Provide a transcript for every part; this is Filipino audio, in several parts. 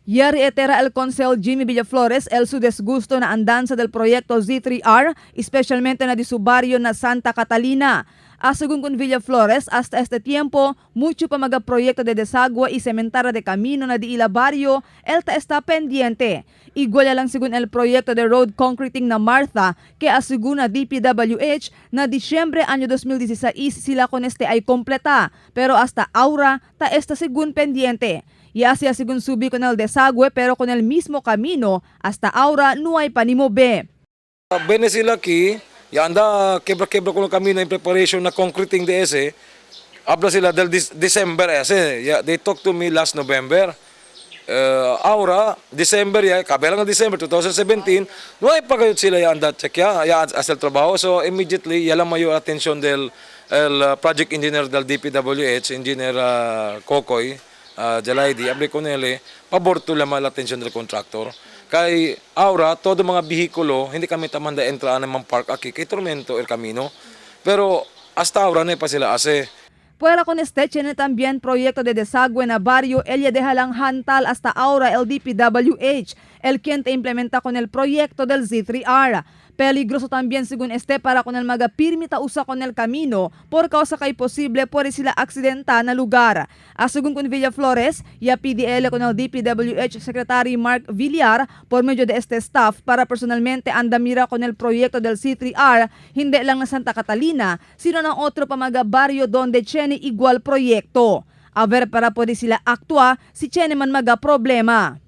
Ya reitera el Consel Jimmy Villaflores el su desgusto na andanza del proyecto Z3R, especialmente na di su barrio na Santa Catalina. Según con Villaflores, hasta este tiempo, mucho pa mga proyecto de desagua y cementara de camino na di ila barrio, el está pendiente. Igual lang según el proyecto de road concreting na Martha, que asegura DPWH na Disyembre año 2016 sila con este ay completa, pero hasta ahora ta esta según pendiente. Y así según subi con el desagüe pero con el mismo camino, hasta ahora no hay panimobe. Bene sila ki, ya anda quebra-quebra ko ng camino in preparation na concreting de ese. Habla sila del December ese. Yeah, they talked to me last November. Ahora, December ya, kabilang ng December 2017, no ay pagayot sila ya anda check ya asal trabaho. So immediately, yalang mayo attention del project engineer del DPWH, engineer Kokoy, Jalaidi, abli ko nele, paborto lamang attention del contractor. Kay Aura, todo mga bihikulo, hindi kami tamanda entraan ng park aki, kay Tormento el camino. Pero hasta Aura na pa sila ase. Fuera con este, tiene también proyecto de desagüe na barrio Elia de Halanghantal hasta ahora el DPWH, el quien te implementa con el proyecto del Z3R. Peligroso también según este para con el mga pirmita usa con el camino por causa kay posible puede sila aksidenta na lugar. Según con Villaflores, ya PDL con el DPWH Secretary Mark Villar por medio de este staff para personalmente andamira con el proyecto del C3R, hindi lang na Santa Catalina, sino ng otro pa mga barrio donde tiene igual proyekto. A ver para pwede sila aktua si tiene man mga problema.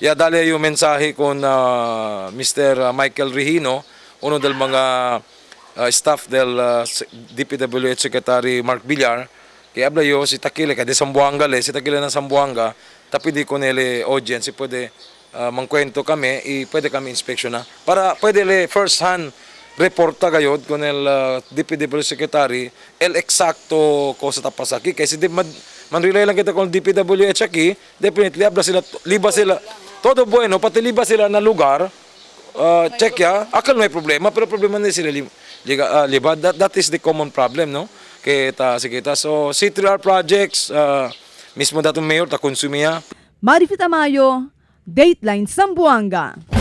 Ya dali yung mensahe con Mr. Michael Regino, uno del mga staff del DPWH Secretary Mark Villar, kaya habla yo si Takile, kaya de Sambuanga le, si Takile na Sambuanga, tapi di ko nele audience, pwede mangkwento kami, pwede kami inspeksyon na. Para pwede le first hand reporta gayod con el DPWH Secretary, el exacto ko sa tapasaki, kasi di man-relay lang kita kung DPWH aquí, definitely habla sila, liba sila, todo bueno, pati liba sila na lugar, check ya, akal may problema, pero problema na sila liba, that is the common problem, no? Kita, so C3R projects, mismo datong mayor, ta konsumiya. Marifita Mayo, Dateline Sambuanga.